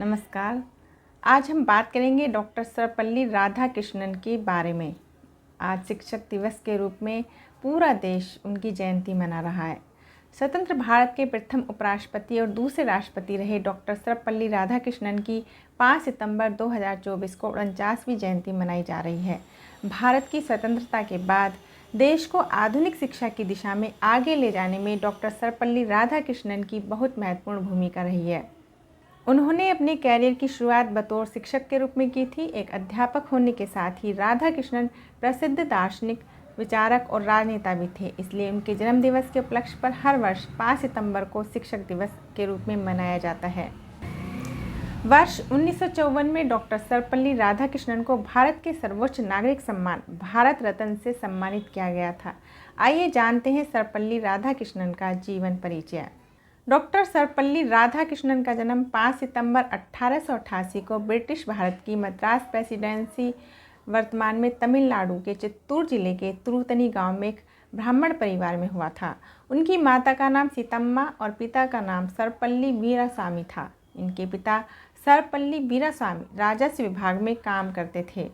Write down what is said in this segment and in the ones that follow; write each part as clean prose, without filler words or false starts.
नमस्कार। आज हम बात करेंगे डॉक्टर सर्वपल्ली राधाकृष्णन के बारे में। आज शिक्षक दिवस के रूप में पूरा देश उनकी जयंती मना रहा है। स्वतंत्र भारत के प्रथम उपराष्ट्रपति और दूसरे राष्ट्रपति रहे डॉक्टर सर्वपल्ली राधाकृष्णन की 5 सितंबर 2024 को 49वीं जयंती मनाई जा रही है। भारत की स्वतंत्रता के बाद देश को आधुनिक शिक्षा की दिशा में आगे ले जाने में डॉक्टर सर्वपल्ली राधाकृष्णन की बहुत महत्वपूर्ण भूमिका रही है। उन्होंने अपने कैरियर की शुरुआत बतौर शिक्षक के रूप में की थी। एक अध्यापक होने के साथ ही राधाकृष्णन प्रसिद्ध दार्शनिक, विचारक और राजनेता भी थे। इसलिए उनके जन्मदिवस के उपलक्ष्य पर हर वर्ष 5 सितंबर को शिक्षक दिवस के रूप में मनाया जाता है। वर्ष 1954 में डॉक्टर सर्वपल्ली राधाकृष्णन को भारत के सर्वोच्च नागरिक सम्मान भारत रत्न से सम्मानित किया गया था। आइए जानते हैं सर्वपल्ली राधाकृष्णन का जीवन परिचय। डॉक्टर सर्वपल्ली राधाकृष्णन का जन्म 5 सितंबर 1888 को ब्रिटिश भारत की मद्रास प्रेसिडेंसी, वर्तमान में तमिलनाडु के चित्तूर जिले के तुरुतनी गांव में एक ब्राह्मण परिवार में हुआ था। उनकी माता का नाम सीतम्मा और पिता का नाम सर्वपल्ली वीरास्वामी था। इनके पिता सर्वपल्ली वीरास्वामी राजस्व विभाग में काम करते थे।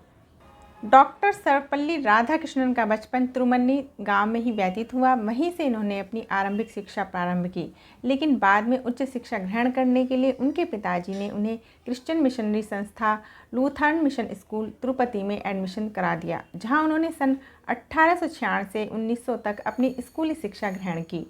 डॉक्टर सर्वपल्ली राधाकृष्णन का बचपन तुरुमन्नी गांव में ही व्यतीत हुआ। वहीं से इन्होंने अपनी आरंभिक शिक्षा प्रारंभ की, लेकिन बाद में उच्च शिक्षा ग्रहण करने के लिए उनके पिताजी ने उन्हें क्रिश्चियन मिशनरी संस्था लूथरन मिशन स्कूल तिरुपति में एडमिशन करा दिया, जहां उन्होंने सन 1866 से 1900 तक अपनी स्कूली शिक्षा ग्रहण की।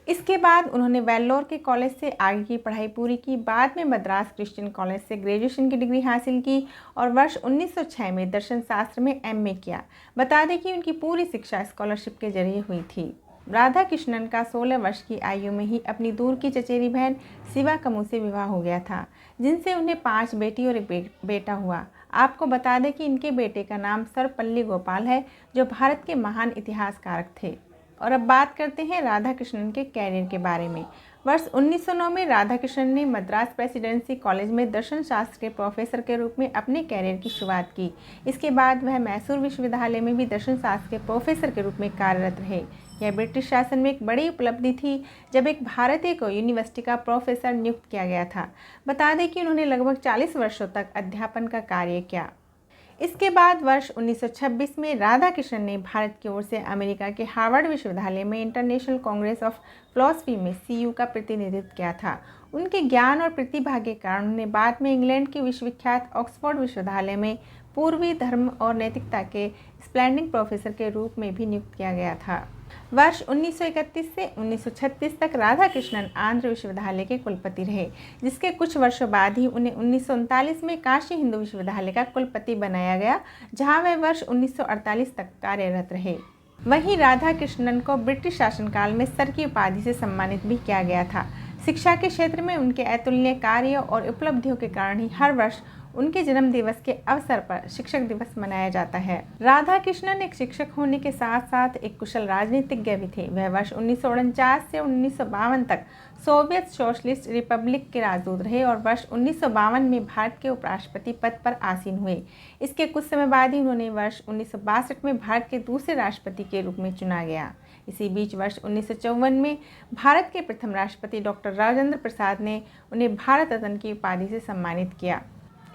इसके बाद उन्होंने वेल्लोर के कॉलेज से आगे की पढ़ाई पूरी की। बाद में मद्रास क्रिश्चियन कॉलेज से ग्रेजुएशन की डिग्री हासिल की और वर्ष 1906 में दर्शन शास्त्र में एमए किया। बता दें कि उनकी पूरी शिक्षा स्कॉलरशिप के जरिए हुई थी। राधाकृष्णन का 16 वर्ष की आयु में ही अपनी दूर की चचेरी बहन शिवा कमू से विवाह हो गया था, जिनसे उन्हें 5 बेटी और एक बेटा हुआ। आपको बता दें कि इनके बेटे का नाम सर्वपल्ली गोपाल है, जो भारत के महान इतिहासकारक थे। और अब बात करते हैं राधाकृष्णन के कैरियर के बारे में। वर्ष 1909 में राधाकृष्णन ने मद्रास प्रेसिडेंसी कॉलेज में दर्शन शास्त्र के प्रोफेसर के रूप में अपने कैरियर की शुरुआत की। इसके बाद वह मैसूर विश्वविद्यालय में भी दर्शन शास्त्र के प्रोफेसर के रूप में कार्यरत रहे। यह ब्रिटिश शासन में एक बड़ी उपलब्धि थी जब एक भारतीय को यूनिवर्सिटी का प्रोफेसर नियुक्त किया गया था। बता दें कि उन्होंने लगभग 40 वर्षों तक अध्यापन का कार्य किया। इसके बाद वर्ष 1926 में राधाकृष्णन ने भारत की ओर से अमेरिका के हार्वर्ड विश्वविद्यालय में इंटरनेशनल कांग्रेस ऑफ फिलॉसफी में सीयू का प्रतिनिधित्व किया था। उनके ज्ञान और प्रतिभा के कारण उन्हें बाद में इंग्लैंड के विश्वविख्यात ऑक्सफोर्ड विश्वविद्यालय में पूर्वी धर्म और नैतिकता के स्प्लेंडिंग प्रोफेसर के रूप में भी नियुक्त किया गया था। वर्ष 1931 से 1936 तक राधाकृष्णन आंध्र विश्वविद्यालय के कुलपति रहे, जिसके कुछ वर्षों बाद ही उन्हें 1939 में काशी हिंदू विश्वविद्यालय का कुलपति बनाया गया, जहां वे वर्ष 1948 तक कार्यरत रहे। वहीं राधाकृष्णन को ब्रिटिश शासनकाल में सर की उपाधि से सम्मानित भी किया गया था। शिक्षा के क्षेत्र में उनके अतुलनीय कार्य और उपलब्धियों के कारण ही हर वर्ष उनके जन्म दिवस के अवसर पर शिक्षक दिवस मनाया जाता है। राधाकृष्णन एक शिक्षक होने के साथ साथ एक कुशल राजनीतिज्ञ भी थे। वह वर्ष 1949 से 1952 तक सोवियत सोशलिस्ट रिपब्लिक के राजदूत रहे और वर्ष 1952 में भारत के उपराष्ट्रपति पद पर आसीन हुए। इसके कुछ समय बाद ही उन्होंने वर्ष 1962 में भारत के दूसरे राष्ट्रपति के रूप में चुना गया। इसी बीच वर्ष 1954 में भारत के प्रथम राष्ट्रपति डॉक्टर राजेंद्र प्रसाद ने उन्हें भारत रत्न की उपाधि से सम्मानित किया।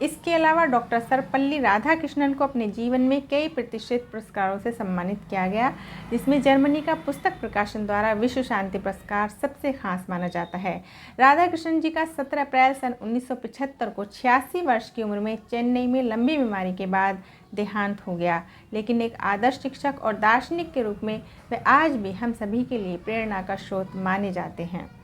इसके अलावा डॉक्टर सर्वपल्ली राधाकृष्णन को अपने जीवन में कई प्रतिष्ठित पुरस्कारों से सम्मानित किया गया, जिसमें जर्मनी का पुस्तक प्रकाशन द्वारा विश्व शांति पुरस्कार सबसे खास माना जाता है। राधाकृष्णन जी का 17 अप्रैल सन 1975 को 86 वर्ष की उम्र में चेन्नई में लंबी बीमारी के बाद देहांत हो गया, लेकिन एक आदर्श शिक्षक और दार्शनिक के रूप में वे आज भी हम सभी के लिए प्रेरणा का स्रोत माने जाते हैं।